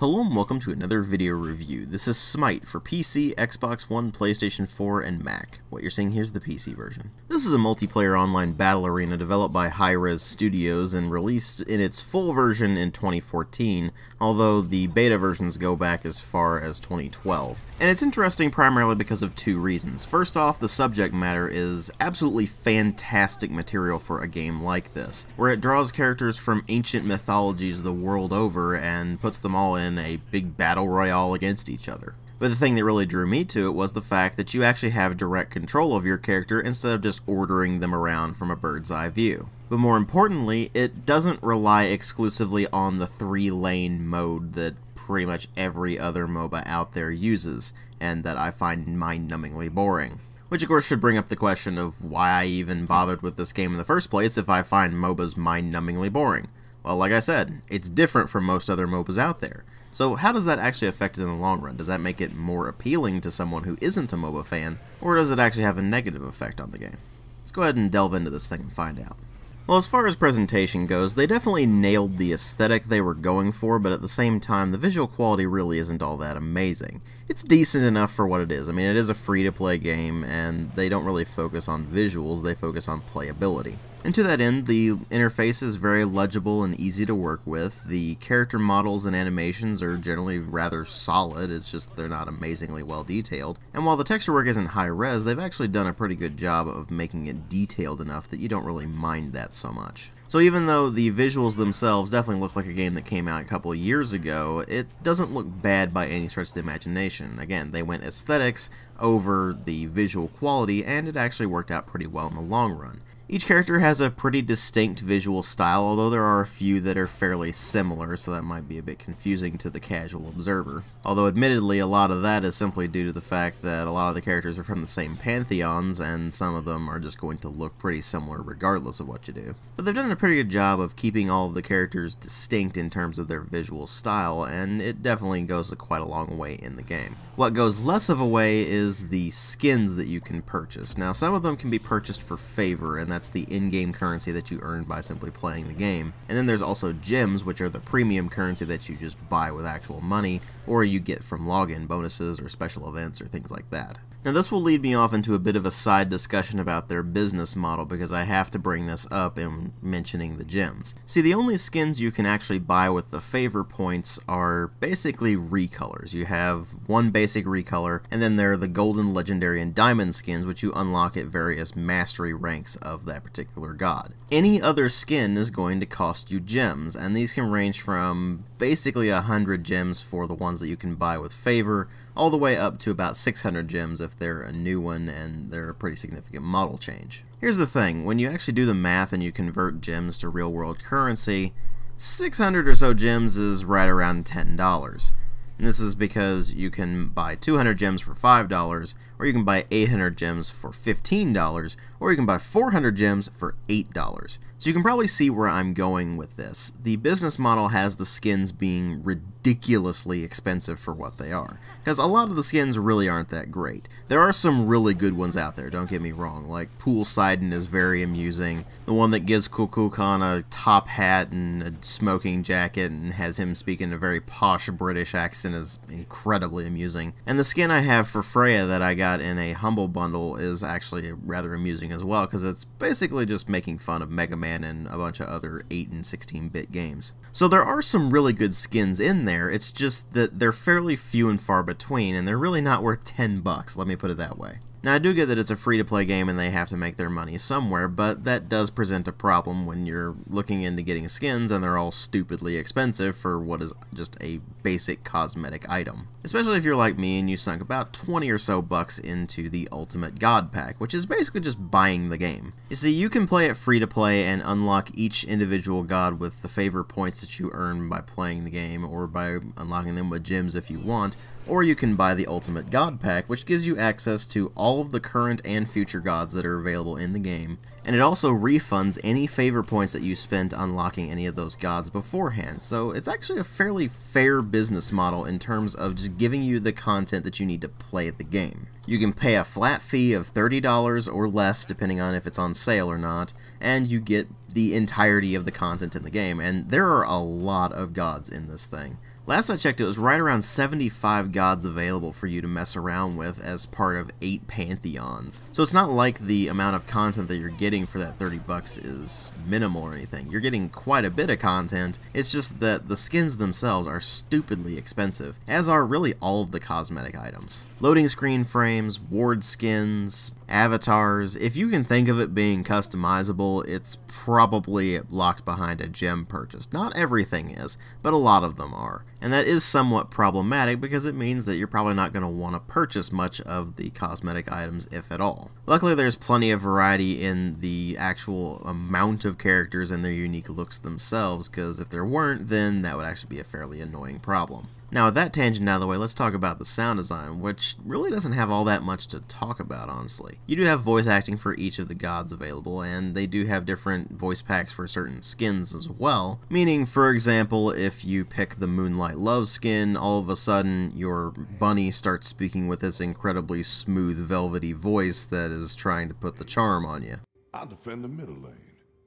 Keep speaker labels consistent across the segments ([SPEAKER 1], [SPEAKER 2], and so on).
[SPEAKER 1] Hello and welcome to another video review. This is Smite for PC, Xbox One, PlayStation 4, and Mac. What you're seeing here is the PC version. This is a multiplayer online battle arena developed by Hi-Rez Studios and released in its full version in 2014, although the beta versions go back as far as 2012. And it's interesting primarily because of two reasons. First off, the subject matter is absolutely fantastic material for a game like this, where it draws characters from ancient mythologies the world over and puts them all in a big battle royale against each other. But the thing that really drew me to it was the fact that you actually have direct control of your character instead of just ordering them around from a bird's eye view. But more importantly, it doesn't rely exclusively on the 3-lane mode that pretty much every other MOBA out there uses, and that I find mind-numbingly boring. Which of course should bring up the question of why I even bothered with this game in the first place if I find MOBAs mind-numbingly boring. Well, like I said, it's different from most other MOBAs out there. So how does that actually affect it in the long run? Does that make it more appealing to someone who isn't a MOBA fan, or does it actually have a negative effect on the game? Let's go ahead and delve into this thing and find out. Well, as far as presentation goes, they definitely nailed the aesthetic they were going for, but at the same time, the visual quality really isn't all that amazing. It's decent enough for what it is. I mean, it is a free-to-play game, and they don't really focus on visuals, they focus on playability. And to that end, the interface is very legible and easy to work with. The character models and animations are generally rather solid, it's just they're not amazingly well detailed. And while the texture work isn't high res, they've actually done a pretty good job of making it detailed enough that you don't really mind that so much. So even though the visuals themselves definitely look like a game that came out a couple of years ago, it doesn't look bad by any stretch of the imagination. Again, they went aesthetics over the visual quality, and it actually worked out pretty well in the long run. Each character has a pretty distinct visual style, although there are a few that are fairly similar, so that might be a bit confusing to the casual observer. Although admittedly, a lot of that is simply due to the fact that a lot of the characters are from the same pantheons, and some of them are just going to look pretty similar regardless of what you do. But they've done a pretty good job of keeping all of the characters distinct in terms of their visual style, and it definitely goes quite a long way in the game. What goes less of a way is the skins that you can purchase. Now, some of them can be purchased for favor, and that's the in-game currency that you earn by simply playing the game. And then there's also gems, which are the premium currency that you just buy with actual money, or you get from login bonuses or special events or things like that. Now this will lead me off into a bit of a side discussion about their business model because I have to bring this up in mentioning the gems. See, the only skins you can actually buy with the favor points are basically recolors. You have one basic recolor, and then there are the golden, legendary, and diamond skins which you unlock at various mastery ranks of that particular god. Any other skin is going to cost you gems, and these can range from basically 100 gems for the ones that you can buy with favor, all the way up to about 600 gems if they're a new one and they're a pretty significant model change. Here's the thing, when you actually do the math and you convert gems to real world currency, 600 or so gems is right around $10. And this is because you can buy 200 gems for $5, or you can buy 800 gems for $15, or you can buy 400 gems for $8. So you can probably see where I'm going with this. The business model has the skins being ridiculously expensive for what they are, because a lot of the skins really aren't that great. There are some really good ones out there, don't get me wrong, like Poolsidon is very amusing. The one that gives Kukulkan a top hat and a smoking jacket and has him speak in a very posh British accent is incredibly amusing. And the skin I have for Freya that I got in a Humble Bundle is actually rather amusing as well, because it's basically just making fun of Mega Man and a bunch of other 8 and 16-bit games. So there are some really good skins in there, it's just that they're fairly few and far between, and they're really not worth $10, let me put it that way. Now, I do get that it's a free-to-play game and they have to make their money somewhere, but that does present a problem when you're looking into getting skins and they're all stupidly expensive for what is just a basic cosmetic item. Especially if you're like me and you sunk about 20 or so bucks into the Ultimate God Pack, which is basically just buying the game. You see, you can play it free-to-play and unlock each individual god with the favor points that you earn by playing the game, or by unlocking them with gems if you want, or you can buy the Ultimate God Pack, which gives you access to all of the current and future gods that are available in the game, and it also refunds any favor points that you spent unlocking any of those gods beforehand, so it's actually a fairly fair business model in terms of just giving you the content that you need to play the game. You can pay a flat fee of $30 or less, depending on if it's on sale or not, and you get the entirety of the content in the game, and there are a lot of gods in this thing. Last I checked, it was right around 75 gods available for you to mess around with as part of 8 pantheons. So it's not like the amount of content that you're getting for that 30 bucks is minimal or anything. You're getting quite a bit of content, it's just that the skins themselves are stupidly expensive, as are really all of the cosmetic items. Loading screen frames, ward skins, avatars, if you can think of it being customizable, it's probably locked behind a gem purchase. Not everything is, but a lot of them are. And that is somewhat problematic because it means that you're probably not going to want to purchase much of the cosmetic items, if at all. Luckily, there's plenty of variety in the actual amount of characters and their unique looks themselves, because if there weren't, then that would actually be a fairly annoying problem. Now, with that tangent out of the way, let's talk about the sound design, which really doesn't have all that much to talk about, honestly. You do have voice acting for each of the gods available, and they do have different voice packs for certain skins as well, meaning, for example, if you pick the Moonlight Love skin, all of a sudden your bunny starts speaking with this incredibly smooth, velvety voice that is trying to put the charm on you.
[SPEAKER 2] I'll defend the middle lane.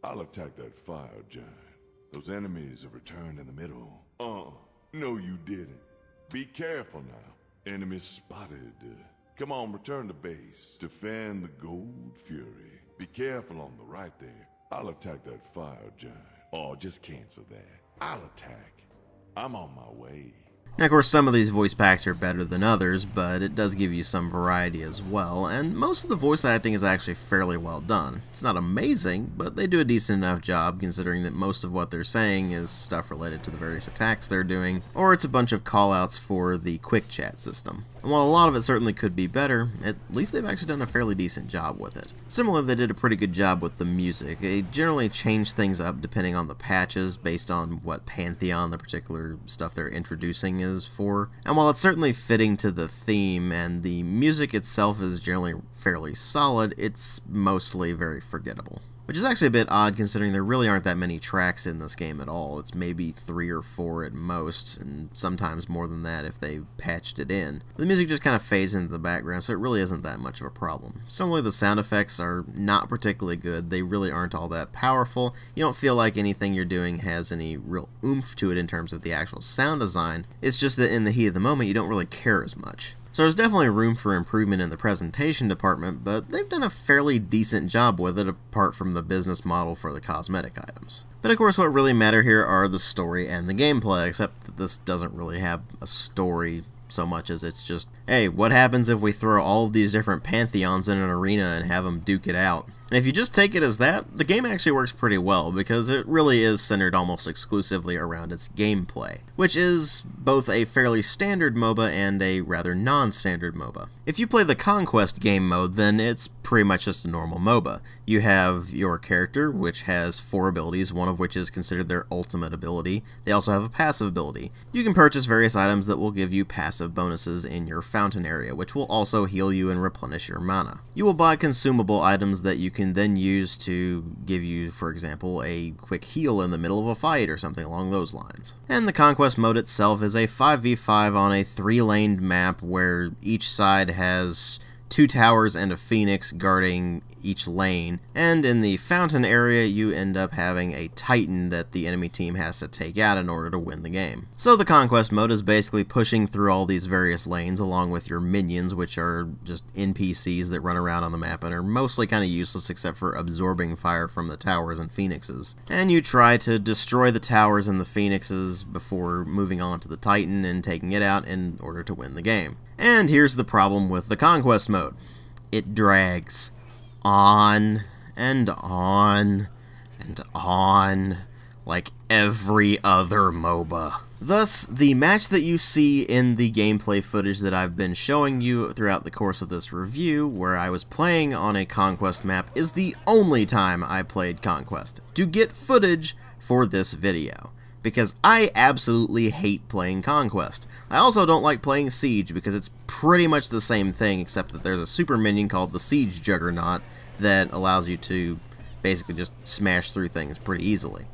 [SPEAKER 2] I'll attack that fire giant. Those enemies have returned in the middle. No, you didn't. Be careful now. Enemy spotted. Come on, return to base. Defend the Gold Fury. Be careful on the right there. I'll attack that fire giant. Oh, just cancel that. I'll attack. I'm on my way.
[SPEAKER 1] Now, of course, some of these voice packs are better than others, but it does give you some variety as well, and most of the voice acting is actually fairly well done. It's not amazing, but they do a decent enough job considering that most of what they're saying is stuff related to the various attacks they're doing, or it's a bunch of callouts for the quick chat system. And while a lot of it certainly could be better, at least they've actually done a fairly decent job with it. Similarly, they did a pretty good job with the music. They generally change things up depending on the patches based on what pantheon the particular stuff they're introducing is for. And while it's certainly fitting to the theme and the music itself is generally fairly solid, it's mostly very forgettable. Which is actually a bit odd considering there really aren't that many tracks in this game at all. It's maybe 3 or 4 at most, and sometimes more than that if they patched it in. The music just kind of fades into the background, so it really isn't that much of a problem. Similarly, the sound effects are not particularly good. They really aren't all that powerful. You don't feel like anything you're doing has any real oomph to it in terms of the actual sound design. It's just that in the heat of the moment, you don't really care as much. So there's definitely room for improvement in the presentation department, but they've done a fairly decent job with it apart from the business model for the cosmetic items. But of course what really matter here are the story and the gameplay, except that this doesn't really have a story so much as it's just, hey, what happens if we throw all of these different pantheons in an arena and have them duke it out? And if you just take it as that, the game actually works pretty well because it really is centered almost exclusively around its gameplay, which is both a fairly standard MOBA and a rather non-standard MOBA. If you play the Conquest game mode, then it's pretty much just a normal MOBA. You have your character, which has 4 abilities, one of which is considered their ultimate ability. They also have a passive ability. You can purchase various items that will give you passive bonuses in your fountain area, which will also heal you and replenish your mana. You will buy consumable items that you can then use to give you, for example, a quick heal in the middle of a fight or something along those lines. And the Conquest mode itself is a 5v5 on a 3-laned map where each side has 2 towers and a phoenix guarding each lane, and in the fountain area you end up having a titan that the enemy team has to take out in order to win the game. So the Conquest mode is basically pushing through all these various lanes along with your minions, which are just NPCs that run around on the map and are mostly kind of useless except for absorbing fire from the towers and phoenixes. And you try to destroy the towers and the phoenixes before moving on to the titan and taking it out in order to win the game. And here's the problem with the Conquest mode. It drags on and on and on like every other MOBA. Thus, the match that you see in the gameplay footage that I've been showing you throughout the course of this review, where I was playing on a Conquest map, is the only time I played Conquest to get footage for this video. Because I absolutely hate playing Conquest. I also don't like playing Siege because it's pretty much the same thing except that there's a super minion called the Siege Juggernaut that allows you to basically just smash through things pretty easily.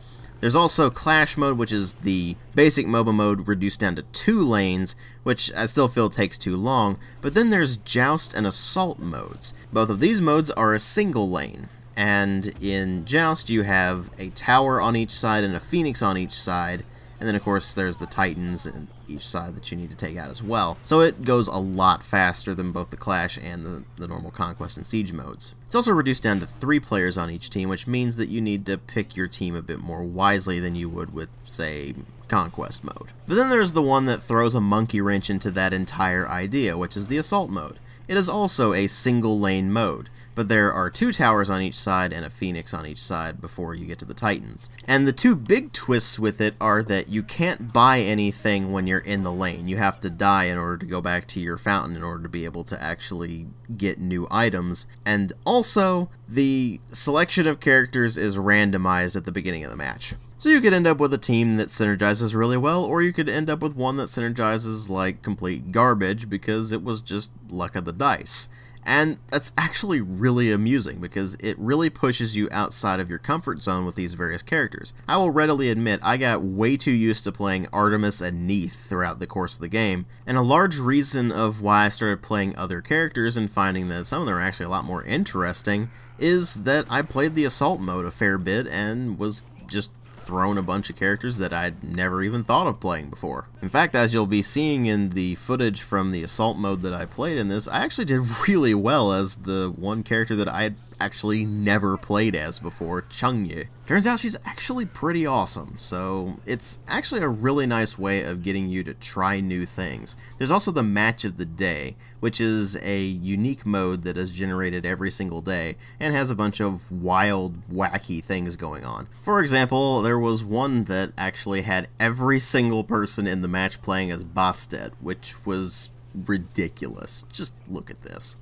[SPEAKER 1] There's also Clash mode, which is the basic MOBA mode reduced down to 2 lanes, which I still feel takes too long, but then there's Joust and Assault modes. Both of these modes are a single lane. And in Joust, you have a tower on each side and a phoenix on each side, and then of course there's the Titans in each side that you need to take out as well. So it goes a lot faster than both the Clash and the normal Conquest and Siege modes. It's also reduced down to 3 players on each team, which means that you need to pick your team a bit more wisely than you would with, say, Conquest mode. But then there's the one that throws a monkey wrench into that entire idea, which is the Assault mode. It is also a single lane mode, but there are 2 towers on each side and a Phoenix on each side before you get to the Titans. And the 2 big twists with it are that you can't buy anything when you're in the lane. You have to die in order to go back to your fountain in order to be able to actually get new items. And also, the selection of characters is randomized at the beginning of the match. So you could end up with a team that synergizes really well, or you could end up with one that synergizes like complete garbage because it was just luck of the dice. And that's actually really amusing because it really pushes you outside of your comfort zone with these various characters. I will readily admit I got way too used to playing Artemis and Neith throughout the course of the game, and a large reason of why I started playing other characters and finding that some of them are actually a lot more interesting is that I played the Assault mode a fair bit and was just thrown a bunch of characters that I'd never even thought of playing before. In fact, as you'll be seeing in the footage from the Assault mode that I played in this, I actually did really well as the one character that I had actually never played as before, Changye. Turns out she's actually pretty awesome, so it's actually a really nice way of getting you to try new things. There's also the Match of the Day, which is a unique mode that is generated every single day and has a bunch of wild, wacky things going on. For example, there was one that actually had every single person in the match playing as Bastet, which was ridiculous. Just look at this.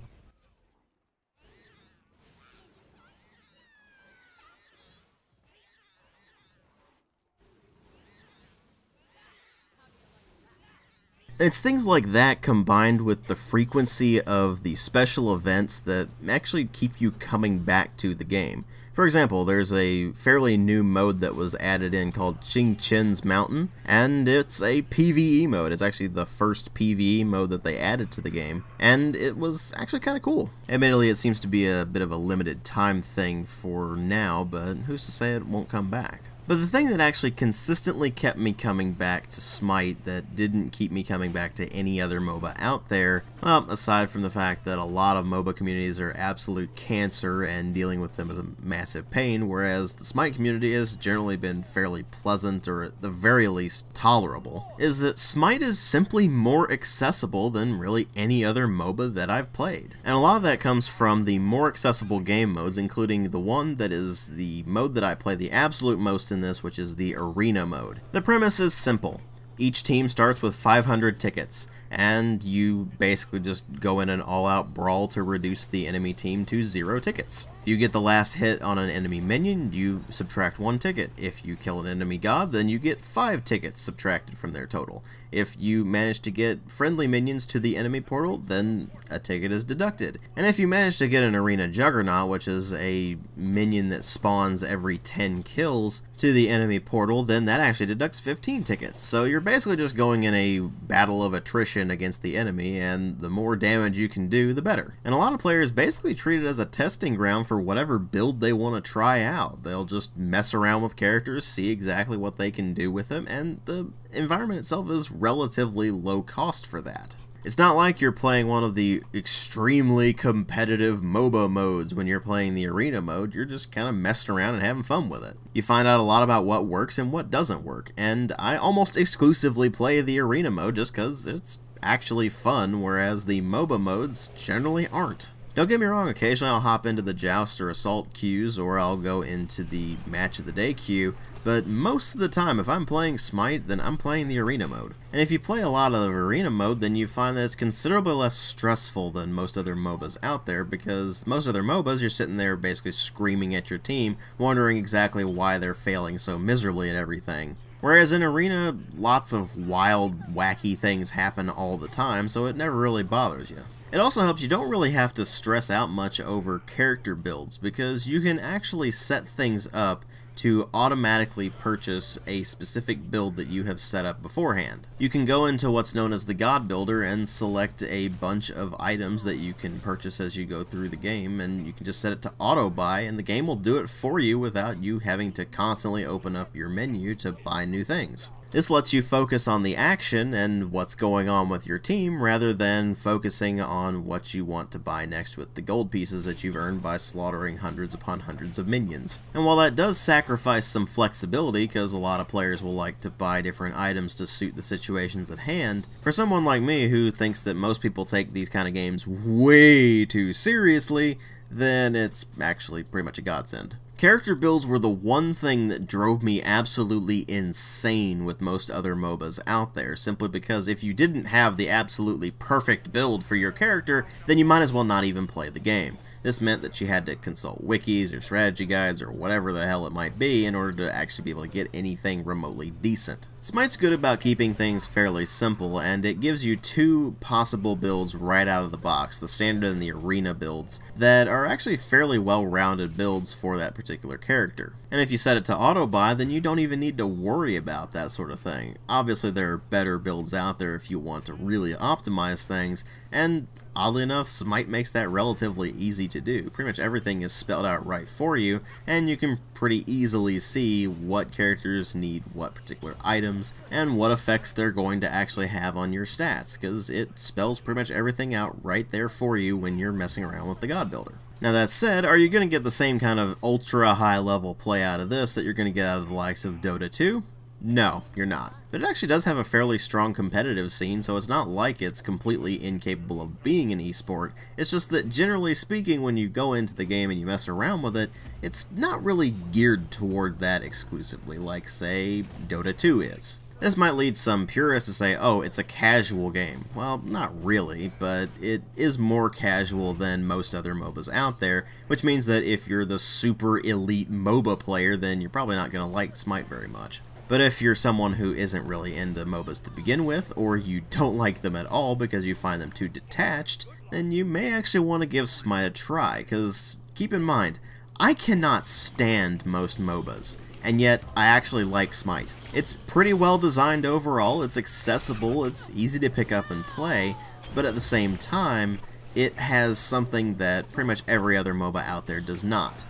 [SPEAKER 1] It's things like that combined with the frequency of the special events that actually keep you coming back to the game. For example, there's a fairly new mode that was added in called Qing Chen's Mountain, and it's a PvE mode. It's actually the first PvE mode that they added to the game, and it was actually kind of cool. Admittedly, it seems to be a bit of a limited time thing for now, but who's to say it won't come back? But the thing that actually consistently kept me coming back to Smite that didn't keep me coming back to any other MOBA out there, well, aside from the fact that a lot of MOBA communities are absolute cancer and dealing with them is a massive pain, whereas the Smite community has generally been fairly pleasant or at the very least tolerable, is that Smite is simply more accessible than really any other MOBA that I've played. And a lot of that comes from the more accessible game modes, including the one that is the mode that I play the absolute most in this, which is the Arena mode. The premise is simple. Each team starts with 500 tickets, and you basically just go in an all-out brawl to reduce the enemy team to 0 tickets. If you get the last hit on an enemy minion, you subtract 1 ticket. If you kill an enemy god, then you get 5 tickets subtracted from their total. If you manage to get friendly minions to the enemy portal, then a ticket is deducted. And if you manage to get an Arena Juggernaut, which is a minion that spawns every 10 kills to the enemy portal, then that actually deducts 15 tickets. So you're basically just going in a battle of attrition against the enemy, and the more damage you can do, the better. And a lot of players basically treat it as a testing ground for whatever build they want to try out. They'll just mess around with characters, see exactly what they can do with them, and the environment itself is relatively low cost for that. It's not like you're playing one of the extremely competitive MOBA modes when you're playing the Arena mode. You're just kind of messing around and having fun with it. You find out a lot about what works and what doesn't work, and I almost exclusively play the Arena mode just because it's actually fun, whereas the MOBA modes generally aren't. Don't get me wrong, occasionally I'll hop into the Joust or Assault queues, or I'll go into the Match of the Day queue, but most of the time, if I'm playing Smite, then I'm playing the Arena mode. And if you play a lot of Arena mode, then you find that it's considerably less stressful than most other MOBAs out there, because most other MOBAs, you're sitting there basically screaming at your team, wondering exactly why they're failing so miserably at everything. Whereas in Arena, lots of wild, wacky things happen all the time, so it never really bothers you. It also helps you don't really have to stress out much over character builds, because you can actually set things up to automatically purchase a specific build that you have set up beforehand. You can go into what's known as the God Builder and select a bunch of items that you can purchase as you go through the game, and you can just set it to auto buy, and the game will do it for you without you having to constantly open up your menu to buy new things. This lets you focus on the action and what's going on with your team rather than focusing on what you want to buy next with the gold pieces that you've earned by slaughtering hundreds upon hundreds of minions. And while that does sacrifice some flexibility, because a lot of players will like to buy different items to suit the situations at hand, for someone like me who thinks that most people take these kind of games way too seriously, then it's actually pretty much a godsend. Character builds were the one thing that drove me absolutely insane with most other MOBAs out there, simply because if you didn't have the absolutely perfect build for your character, then you might as well not even play the game. This meant that you had to consult wikis or strategy guides or whatever the hell it might be in order to actually be able to get anything remotely decent. Smite's good about keeping things fairly simple, and it gives you two possible builds right out of the box, the standard and the arena builds, that are actually fairly well-rounded builds for that particular character. And if you set it to auto-buy, then you don't even need to worry about that sort of thing. Obviously there are better builds out there if you want to really optimize things, and oddly enough, Smite makes that relatively easy to do. Pretty much everything is spelled out right for you, and you can pretty easily see what characters need what particular items, and what effects they're going to actually have on your stats, because it spells pretty much everything out right there for you when you're messing around with the God Builder. Now that said, are you going to get the same kind of ultra high level play out of this that you're going to get out of the likes of Dota 2? No, you're not. But it actually does have a fairly strong competitive scene, so it's not like it's completely incapable of being an esport. It's just that generally speaking, when you go into the game and you mess around with it, it's not really geared toward that exclusively, like, say, Dota 2 is. This might lead some purists to say, oh, it's a casual game. Well, not really, but it is more casual than most other MOBAs out there, which means that if you're the super elite MOBA player, then you're probably not going to like Smite very much. But if you're someone who isn't really into MOBAs to begin with, or you don't like them at all because you find them too detached, then you may actually want to give Smite a try, because keep in mind, I cannot stand most MOBAs, and yet I actually like Smite. It's pretty well designed overall, it's accessible, it's easy to pick up and play, but at the same time, it has something that pretty much every other MOBA out there does not.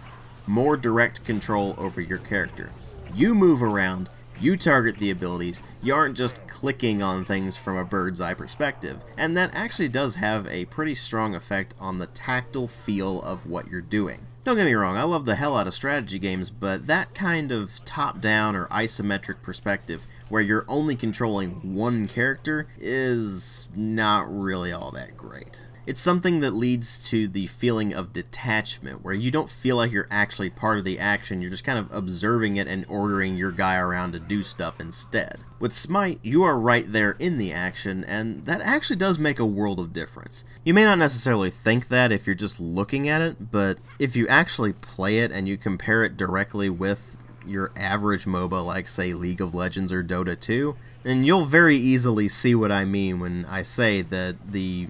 [SPEAKER 1] More direct control over your character. You move around, you target the abilities, you aren't just clicking on things from a bird's eye perspective, and that actually does have a pretty strong effect on the tactile feel of what you're doing. Don't get me wrong, I love the hell out of strategy games, but that kind of top-down or isometric perspective where you're only controlling one character is not really all that great. It's something that leads to the feeling of detachment, where you don't feel like you're actually part of the action, you're just kind of observing it and ordering your guy around to do stuff instead. With Smite, you are right there in the action, and that actually does make a world of difference. You may not necessarily think that if you're just looking at it, but if you actually play it and you compare it directly with your average MOBA like, say, League of Legends or Dota 2, then you'll very easily see what I mean when I say that the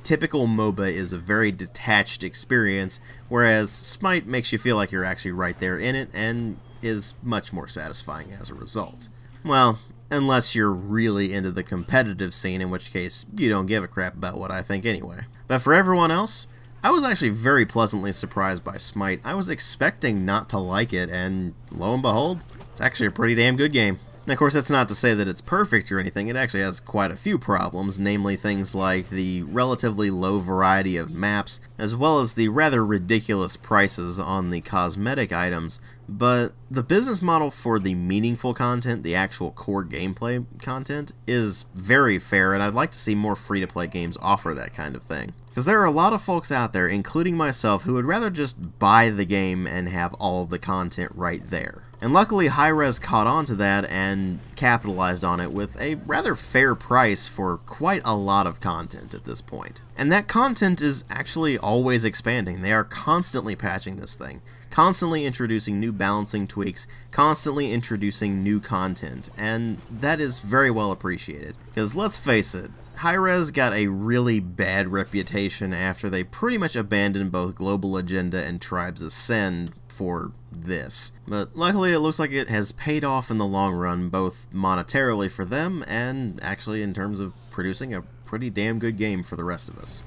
[SPEAKER 1] typical MOBA is a very detached experience, whereas Smite makes you feel like you're actually right there in it and is much more satisfying as a result. Well, unless you're really into the competitive scene, in which case you don't give a crap about what I think anyway. But for everyone else, I was actually very pleasantly surprised by Smite. I was expecting not to like it, and lo and behold, it's actually a pretty damn good game. And of course, that's not to say that it's perfect or anything. It actually has quite a few problems, namely things like the relatively low variety of maps, as well as the rather ridiculous prices on the cosmetic items. But the business model for the meaningful content, the actual core gameplay content, is very fair, and I'd like to see more free-to-play games offer that kind of thing. Because there are a lot of folks out there, including myself, who would rather just buy the game and have all of the content right there. And luckily, Hi-Rez caught on to that and capitalized on it with a rather fair price for quite a lot of content at this point. And that content is actually always expanding. They are constantly patching this thing, constantly introducing new balancing tweaks, constantly introducing new content, and that is very well appreciated. Because let's face it, Hi-Rez got a really bad reputation after they pretty much abandoned both Global Agenda and Tribes Ascend for this. But luckily it looks like it has paid off in the long run, both monetarily for them and actually in terms of producing a pretty damn good game for the rest of us.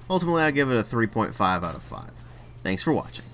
[SPEAKER 1] Ultimately, I give it a 3.5 out of 5. Thanks for watching.